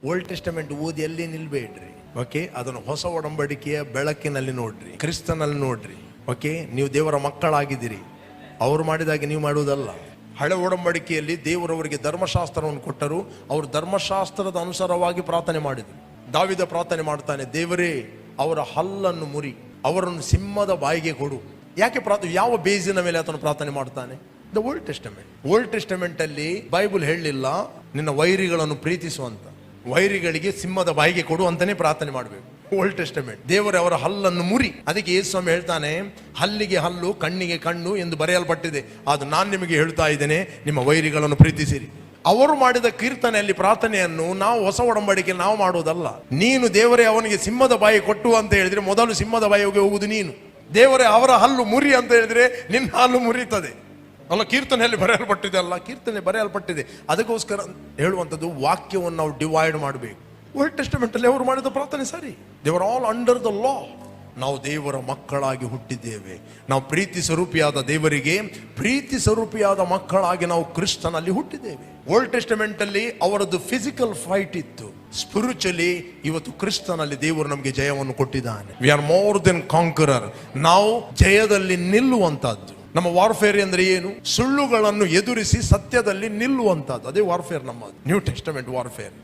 Old Testament ಓದಿ ಎಲ್ಲಿ ನಿಲ್ಬೇಡ್ರಿ. Okay, ಅದನ್ನು ಹೊಸ ಒಡಂಬಡಿಕೆಯ ಬೆಳಕಿನಲ್ಲಿ ನೋಡ್ರಿ, ಕ್ರಿಸ್ತನಲ್ಲಿ ನೋಡ್ರಿ. ಓಕೆ, ನೀವು ದೇವರ ಮಕ್ಕಳಾಗಿದ್ದೀರಿ, ಅವ್ರು ಮಾಡಿದಾಗೆ ನೀವು ಮಾಡುವುದಲ್ಲ. ಹಳೆ ಒಡಂಬಡಿಕೆಯಲ್ಲಿ ದೇವರವರಿಗೆ ಧರ್ಮಶಾಸ್ತ್ರವನ್ನು ಕೊಟ್ಟರು, ಅವರು ಧರ್ಮಶಾಸ್ತ್ರದ ಅನುಸಾರವಾಗಿ ಪ್ರಾರ್ಥನೆ ಮಾಡಿದರು. ದಾವಿದ ಪ್ರಾರ್ಥನೆ ಮಾಡ್ತಾನೆ, ದೇವರೇ ಅವರ ಹಲ್ಲನ್ನು ಮುರಿ, ಅವರನ್ನು ಸಿಂಹದ ಬಾಯಿಗೆ ಕೊಡು. ಯಾಕೆ ಯಾವ ಬೇಸಿನ ಮೇಲೆ ಆತನು ಪ್ರಾರ್ಥನೆ ಮಾಡ್ತಾನೆ? The old Testament. Old Testament ಅಲ್ಲಿ ಬೈಬಲ್ ಹೇಳಲಿಲ್ಲ ನಿನ್ನ ವೈರಿಗಳನ್ನು ಪ್ರೀತಿಸುವಂತ, ವೈರಿಗಳಿಗೆ ಸಿಂಹದ ಬಾಯಿಗೆ ಕೊಡು ಅಂತಾನೆ ಪ್ರಾರ್ಥನೆ ಮಾಡಬೇಕು. Old Testament. ದೇವರೇ ಅವರ ಹಲ್ಲನ್ನು ಮುರಿ. ಅದಕ್ಕೆ ಯೇಸು ಸ್ವಾಮಿ ಹೇಳ್ತಾನೆ, ಹಲ್ಲಿಗೆ ಹಲ್ಲು ಕಣ್ಣಿಗೆ ಕಣ್ಣು ಎಂದು ಬರೆಯಲ್ಪಟ್ಟಿದೆ, ಅದು ನಾನು ನಿಮಗೆ ಹೇಳ್ತಾ ಇದ್ದೇನೆ, ನಿಮ್ಮ ವೈರಿಗಳನ್ನು ಪ್ರೀತಿಸಿರಿ. ಅವರು ಮಾಡಿದ ಕೀರ್ತನೆಯಲ್ಲಿ ಪ್ರಾರ್ಥನೆಯನ್ನು ನಾವು ಹೊಸ ಒಡಂಬಡಿಕೆ ನಾವು ಮಾಡುವುದಲ್ಲ. ನೀನು ದೇವರೇ ಅವನಿಗೆ ಸಿಂಹದ ಬಾಯಿ ಕೊಟ್ಟು ಅಂತ ಹೇಳಿದ್ರೆ ಮೊದಲು ಸಿಂಹದ ಬಾಯಿಗೆ ಹೋಗುದು ನೀನು. ದೇವರೇ ಅವರ ಹಲ್ಲು ಮುರಿ ಅಂತ ಹೇಳಿದ್ರೆ ನಿನ್ನ ಹಲ್ಲು ಮುರಿತದೆ ಅಲ್ಲ. ಕೀರ್ತನೆಯಲ್ಲಿ ಬರೆಯಲ್ಪಟ್ಟಿದೆ ಅಲ್ಲ, ಕೀರ್ತನೆ ಬರೆಯಲ್ಪಟ್ಟಿದೆ. ಅದಕ್ಕೋಸ್ಕರ ಹೇಳುವಂಥದ್ದು ವಾಕ್ಯವನ್ನು ನಾವು ಡಿವೈಡ್ ಮಾಡಬೇಕು. ಓಲ್ಡ್ ಟೆಸ್ಟಮೆಂಟ್ ಅಲ್ಲಿ ಅವರು ಮಾಡಿದ ಪ್ರಾರ್ಥನೆ ಸರಿ. ದೇವರ್ ಆಲ್ ಅಂಡರ್ ದ ಲಾ. ನಾವು ದೇವರ ಮಕ್ಕಳಾಗಿ ಹುಟ್ಟಿದ್ದೇವೆ. ನಾವು ಪ್ರೀತಿ ಸ್ವರೂಪಿಯಾದ ದೇವರಿಗೆ ಪ್ರೀತಿ ಸ್ವರೂಪಿಯಾದ ಮಕ್ಕಳಾಗಿ ನಾವು ಕ್ರಿಸ್ತನಲ್ಲಿ ಹುಟ್ಟಿದ್ದೇವೆ. ಓಲ್ಡ್ ಟೆಸ್ಟಮೆಂಟ್ ಅಲ್ಲಿ ಅವರದ್ದು ಫಿಸಿಕಲ್ ಫೈಟ್ ಇತ್ತು. ಸ್ಪಿರಿಚುಲಿ ಇವತ್ತು ಕ್ರಿಸ್ತನಲ್ಲಿ ದೇವರು ನಮಗೆ ಜಯವನ್ನು ಕೊಟ್ಟಿದ್ದಾನೆ. We are more than conqueror. ನಾವು ಜಯದಲ್ಲಿ ನಿಲ್ಲುವಂತಹದ್ದು. ನಮ್ಮ ವಾರ್ಫೇರ್ ಅಂದ್ರೆ ಏನು? ಸುಳ್ಳುಗಳನ್ನು ಎದುರಿಸಿ ಸತ್ಯದಲ್ಲಿ ನಿಲ್ಲುವಂತಹದ್ದು. ಅದೇ ವಾರ್ಫೇರ್ ನಮ್ಮದು, ನ್ಯೂ ಟೆಸ್ಟಮೆಂಟ್ ವಾರ್ಫೇರ್.